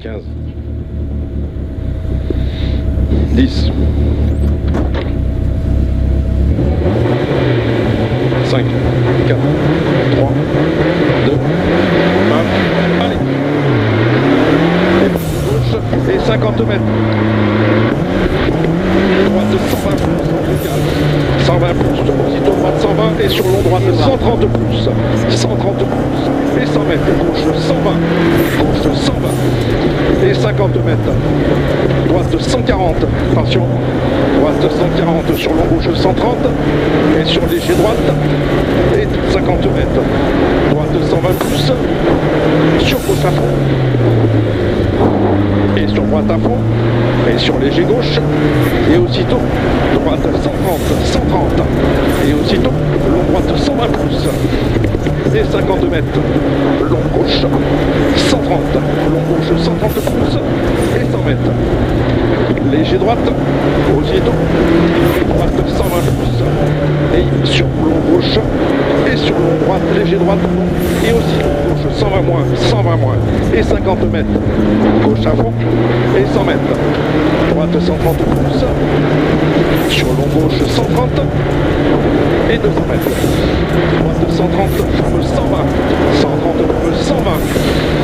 15, 10, 5, 4, 3, 2, 1, allez. Et gauche et 50 mètres. Droite de 120 plus, 120 plus, aussitôt droite 120 et sur long droite de 130 plus, 130 plus et 100 mètres, gauche de 120, gauche de 120 et 50 mètres, droite de 140, attention, droite de 140 sur long gauche de 130 et sur léger droite et 50 mètres, droite de 120 plus, sur gauche à fond et sur droite à fond et sur léger gauche et aussitôt droite 130 et aussitôt long droite 120 plus et 50 mètres long gauche 130 long gauche 130 plus et 100 mètres léger droite aussitôt droite 120 plus et sur long gauche et sur long droite léger droite et aussitôt gauche 120 moins et 50 mètres gauche à fond et 100 mètres droite 130 plus sur long gauche 130 et 200 mètres droite 130 forme 120 forme 120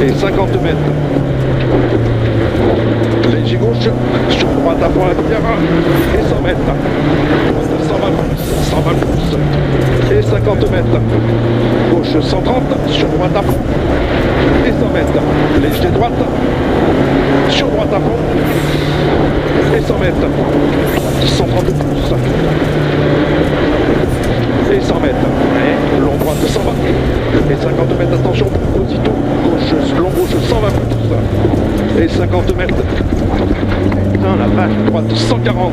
et 50 mètres léger gauche sur droite à fond à la lumière et 100 mètres droite 120 plus et 50 mètres gauche 130 sur droite à fond et 100 mètres léger droite sur droite à fond et 100 mètres 130 plus et 100 mètres long droite 120 et 50 mètres, attention aussitôt gauche long gauche 120 plus et 50 mètres putain la vache droite 140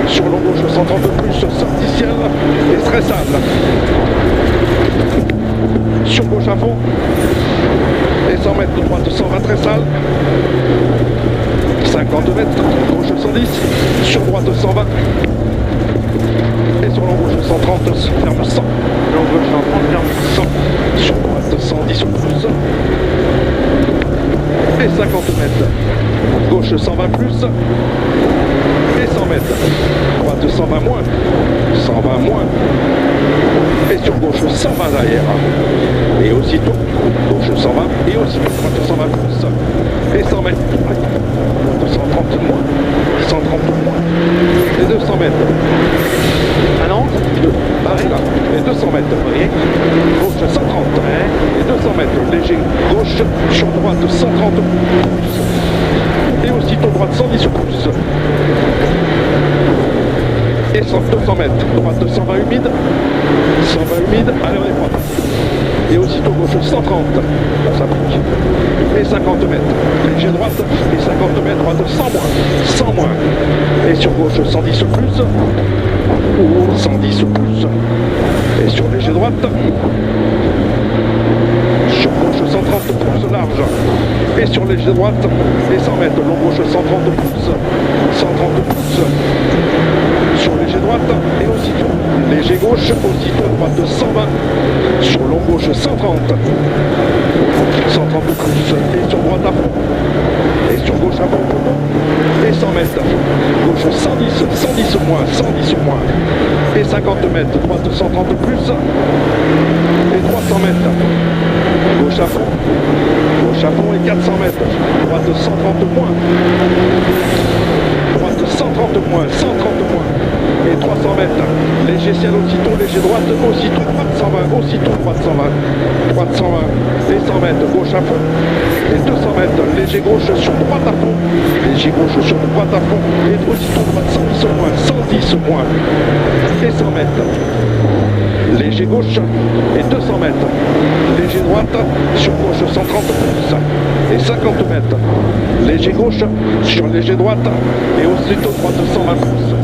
sur long gauche 130 plus sortie ciel et très sale sur gauche à fond et 100 mètres de droite 120 très sale 50 mètres gauche 110 sur droite 120 et sur long gauche 130 ferme 100 long gauche 130 ferme 100 sur droite 110 sur plus et 50 mètres gauche 120 plus et 100 mètres droite 120 moins et sur gauche 120 derrière et aussitôt gauche 120 et aussitôt droite 120 plus et 100 mètres droite 130 moins et 200 mètres ah non là et 200 mètres gauche 130 et 200 mètres léger gauche sur droite 130 et aussitôt droite 110 plus et 200 mètres droite 120 humide allez on est propre et aussitôt gauche 130 ça pique et 50 mètres léger droite et 50 mètres droite 100 moins et sur gauche 110 plus ou 110 plus et sur léger droite sur gauche 130 plus large et sur léger droite et 100 mètres long gauche 130 plus sur léger droite et aussitôt léger gauche aussitôt droite 120 sur long gauche 130 plus et sur droite à fond et sur gauche à fond et 100 mètres gauche 110 moins et 50 mètres droite 130 plus et 300 mètres gauche à fond et 400 mètres droite 130 moins droite 130 moins et 300 mètres léger ciel aussitôt léger droite aussitôt droite 120 et 100 mètres gauche à fond et 200 mètres léger gauche sur droite à fond et aussitôt droite 110 moins et 100 mètres léger gauche et 200 mètres léger droite sur gauche 130 plus et 50 mètres léger gauche sur léger droite et aussitôt droite 120 plus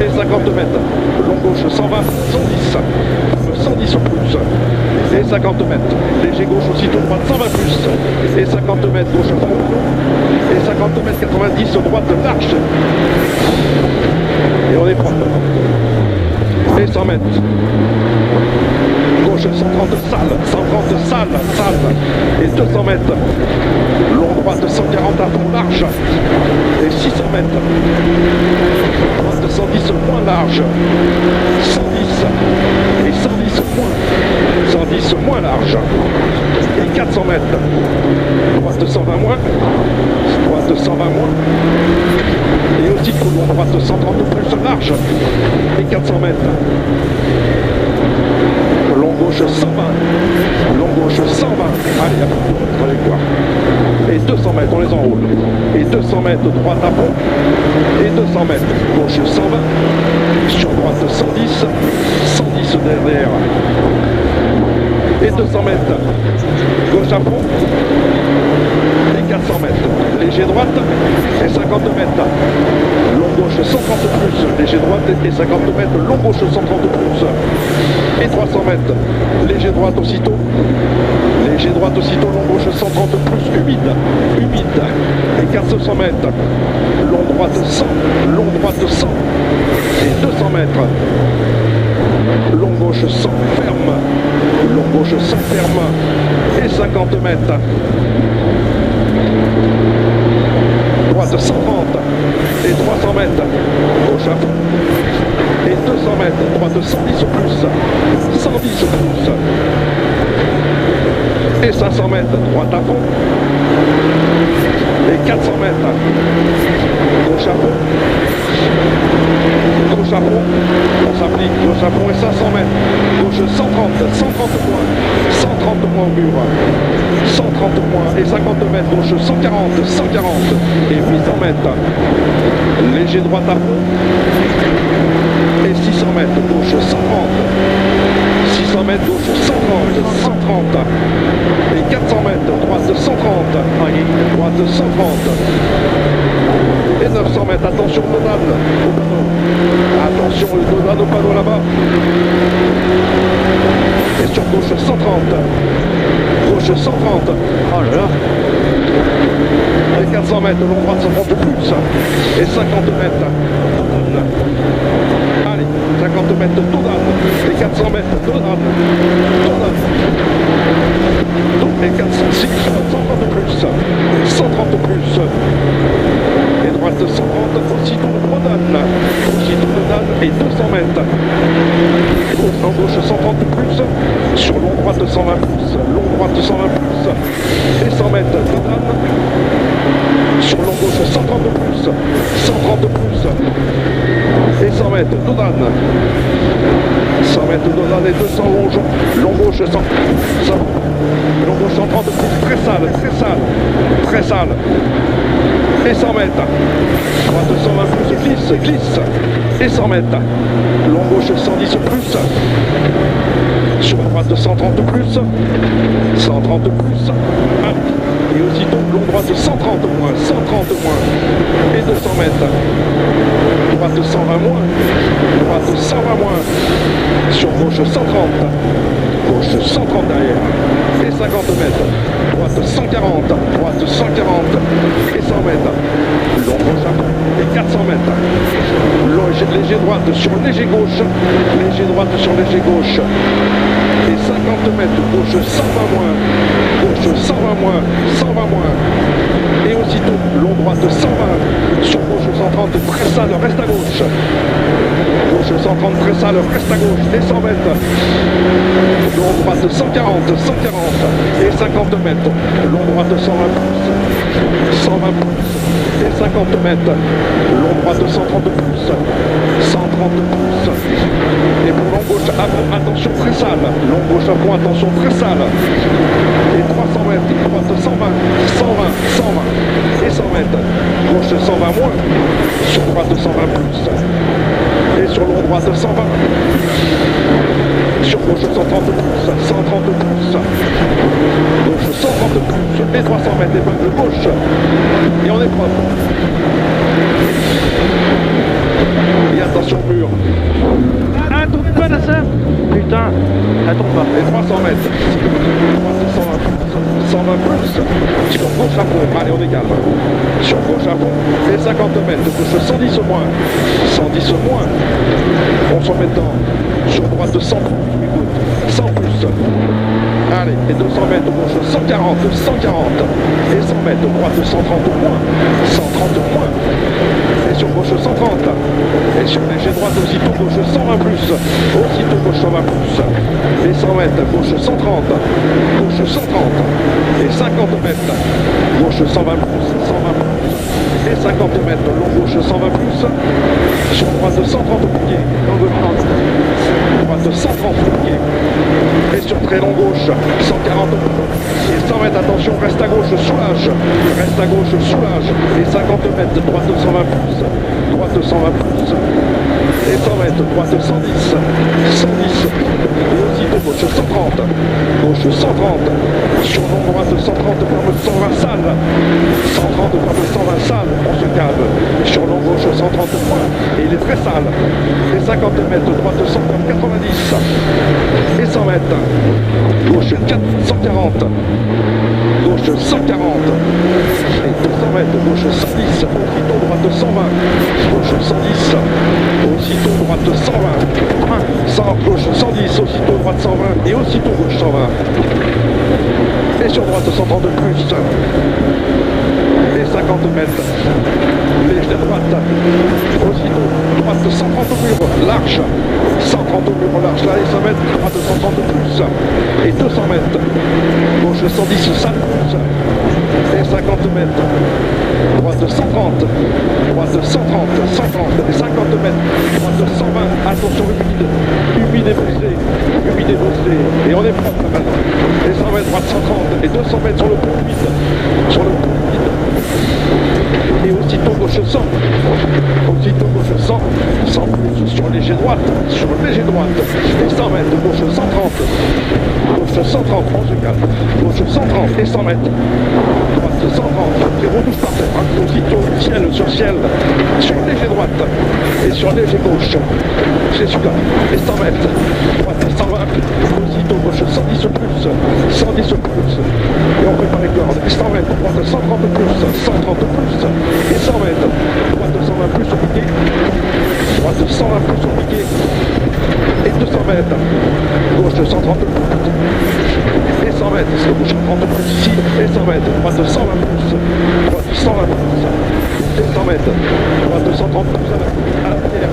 et 50 mètres long gauche 120 110 plus et 50 mètres léger gauche aussitôt droite 120 plus et 50 mètres gauche à fond et 50 mètres 90 droite large et on est propre et 100 mètres gauche gauche 130 sale, 130 sale, et 200 mètres. Long droite 140 à fond large, et 600 mètres. Droite 110 moins large, 110, et 110 moins, 110 moins large, et 400 mètres. Droite 120 moins, droite 120 moins, et aussi tout long droite 130 plus large, et 400 mètres. Long gauche 120, long gauche 120, allez, à la trajectoire. Et 200 mètres, on les enroule. Et 200 mètres, droite à fond. Et 200 mètres, gauche 120. Sur droite 110, 110 derrière. Et 200 mètres, gauche à fond. Et 400 mètres, léger droite. Et 50 mètres, long gauche 130 plus, léger droite. Et 50 mètres, long gauche 130 plus. Et 300 mètres, léger droite aussitôt. Léger droite aussitôt, long gauche 130 plus, humide, humide. Et 400 mètres, long droite 100, long droite 100. Et 200 mètres, long gauche 100, ferme. Long gauche 100, ferme. Et 50 mètres. Droite 130 et 300 mètres, gauche à fond. Et 200 mètres, droite 110 au plus, 110 au plus. Et 500 mètres, droite à fond. Et 400 mètres, gauche à fond. Gauche à fond, on s'applique, gauche à fond et 500 mètres. Gauche 130, 130 moins, 130 moins au mur. 130 moins et 50 mètres, gauche 140, 140 et 800 mètres. Léger droite à fond. Et 600 mètres, gauche 130. 600 mètres, gauche 130, 130. Et 400 mètres, droite 130. Droite 130. Et 900 mètres, attention Donald au panneau. Attention le Donald au panneau là-bas. Et sur gauche 130. Gauche 130. Oh là là. Et 400 mètres, long droite 130 plus. Et 50 mètres. Allez, 50 mètres, Donald. Et 400 mètres, Donald. Donald. Et 406, 130 plus. 130 plus. Et droite 130, aussitôt Donald. Aussitôt Donald et 200 mètres. En gauche 130 plus. Sur long droite 120 plus. Long droite 120 plus. Et 100 mètres, Donald. Sur long gauche 130 plus. 130 plus. Et 100 mètres, Donald. 100 mètres, Donald et 200 longe. Long gauche 100. Long gauche 130 plus. Très sale, très sale. Très sale. Et 100 mètres. Droite 120 plus, glisse, glisse. Et 100 mètres. Long gauche 110 plus. Sur droite 130 plus. 130 plus. Et aussitôt long droite 130 moins, 130 moins. Et 200 mètres. Droite 120 moins. Droite 120 moins. Sur gauche 130. Gauche 130 derrière. Et 50 mètres. Droite 140. Droite 140. Et 100 mètres. Long gauche et 400 mètres. Léger droite sur léger gauche. Léger droite sur léger gauche. Et 50 mètres. Gauche 120 moins. Gauche 120 moins. 120 moins. Et aussitôt, long droite 120. Sur gauche 130. Très sale, reste à gauche. Gauche 130, très sale, reste à gauche. Et 100 mètres. Long droite 140, 140 et 50 mètres. Long droite 120 plus, 120 plus et 50 mètres. Long droite 130 plus, 130 plus. Et pour long gauche, attention très sale. Long gauche à fond, attention très sale. Et 300 mètres, droite 120, 120, 120 et 100 mètres. Gauche 120 moins, sur droite 120 plus. Et sur long droite 120. Sur gauche 130 plus, 130 plus. Gauche 130 plus, et 300 mètres, épingle gauche. Et on est propre. Et attention mur. Ah, tombe pas la sœur. Putain, elle tombe pas. Et 300 mètres. Droite 120 plus, 120 120 plus. Sur gauche à fond, allez on décale. Sur gauche à fond, et 50 mètres, gauche 110 au moins. 110 au moins. On s'en met dedans. Sur droite 100 plus, écoute, 100 plus. Allez, et 200 mètres gauche 140, 140. Et 100 mètres droite 130 au moins. 130 au moins. Et sur gauche 130. Et sur léger droite aussitôt gauche 120 plus. Aussitôt gauche 120 plus. Et 100 mètres gauche 130. Gauche 130. Et 50 mètres. Gauche 120 plus. 120 plus. Et 50 mètres long gauche 120 plus. Sur droite 130 au pied. Droite 130 au pied. Et sur très long gauche 140 au pied. Et 100 mètres, attention, reste à gauche, soulage. Reste à gauche, soulage. Et 50 mètres, droite 120 plus. Droite 120 plus. Et 100 mètres, droite 110. 110. Et aussitôt gauche 130. Gauche 130. Sur long droite 130, ferme 120 salles. 130, ferme 120 salles. On se calme. Sur long gauche 130 points. Et il est très sale. Et 50 mètres, droite 130, 90. Et 100 mètres. Gauche 140. Gauche 140. Et 200 mètres, gauche 110. Aussitôt droite 120. Gauche 110. Aussitôt droite 120. 100, gauche 110. Aussitôt droite 120. Et aussitôt gauche 120. Et sur droite 130 de plus. Et 50 mètres. Léger droite. Aussitôt droite 130 au mur. Large. 130 au mur large. Là, et 100 mètres. Droite 130 de plus. Et 200 mètres. Gauche 110. 5 plus. Et 50 mètres. Droite 130. Droite 130. 130. Et 50 mètres. Droite 120. Attention humide. Humide et bossé. Humide et bossé. Et on est propre maintenant. Et 100 mètres. Droite 130. Et 200 mètres sur le pont humide. Sur le pont humide. Et aussitôt gauche 100. Aussitôt gauche 100. 100 plus sur léger droite. Sur léger droite. Et 100 mètres. Gauche 130. Gauche 130. On se calme. Gauche 130. Et 100 mètres. Droite 130. Et redouche par terre. Aussitôt ciel sur ciel. Sur léger droite. Et sur léger gauche. C'est celui-là. Et 100 mètres. Droite 120. Aussitôt gauche 110 plus. 110 plus. Et on prépare les cordes. Et 100 mètres. Droite 130 plus. 130 plus. Et 100 mètres. Droite 120 plus au piqué. Droite 120 plus au piqué. Et 200 mètres. Gauche 130 plus. Et 100 mètres. C'est gauche 130 plus ici. Et 100 mètres. Droite 120 plus. Droite 120 plus. Et 100 mètres. Droite 130 plus à la pierre.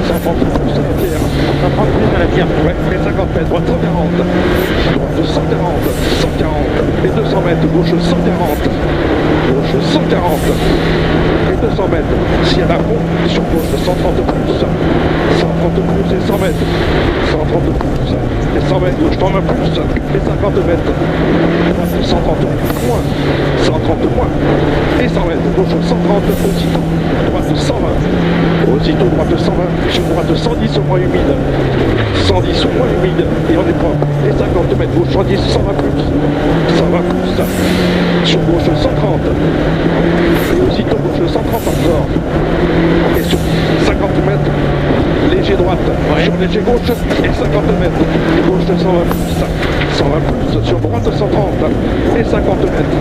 130 plus à la pierre. 130 plus à la pierre. Ouais. Et 50 mètres. Droite 140. Droite 140. 140. Et 200 mètres. Gauche 140. Gauche 140. Et 200 mètres. Si elle a fond, sur gauche 130 plus. 130 plus et 100 mètres. 130 plus. Et 100 mètres. Gauche 120 plus. Et 50 mètres. Droite 130 moins. 130 moins. Et 100 mètres. Gauche 130 aussitôt. Droite 120. Aussitôt droite 120. Sur droite 110 au moins humide. 110 au moins humide. Et on est propre. Et 50 mètres. Gauche 110, 120 plus. 120 plus. Sur gauche 130. Et aussitôt gauche 130 encore. Et sur 50 mètres, léger droite. Ouais. Sur léger gauche et 50 mètres. Et gauche 120 plus. 120 plus. Sur droite 130. Et 50 mètres.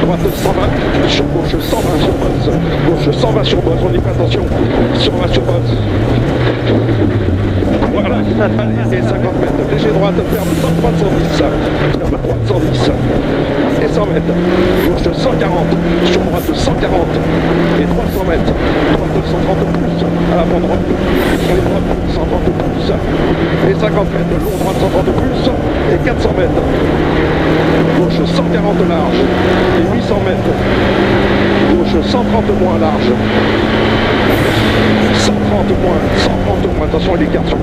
Droite 120. Sur gauche 120 sur bosse. Gauche 120 sur bosse. On dit pas attention. 120 sur bosse. Voilà. Et 50 mètres. Léger droite. Ferme 310. Ferme 310. Et 100 mètres. Gauche 140. Sur droite 140. Et 300 mètres. Droite 130 plus. À la bonne droite. Sur les droites 130 plus. Et 50 mètres. Long droite 130 plus. Et 400 mètres. Gauche 140 large. Et 800 mètres. Gauche 130 moins large. 130 moins. 130 moins. Attention, il écarte sur 1.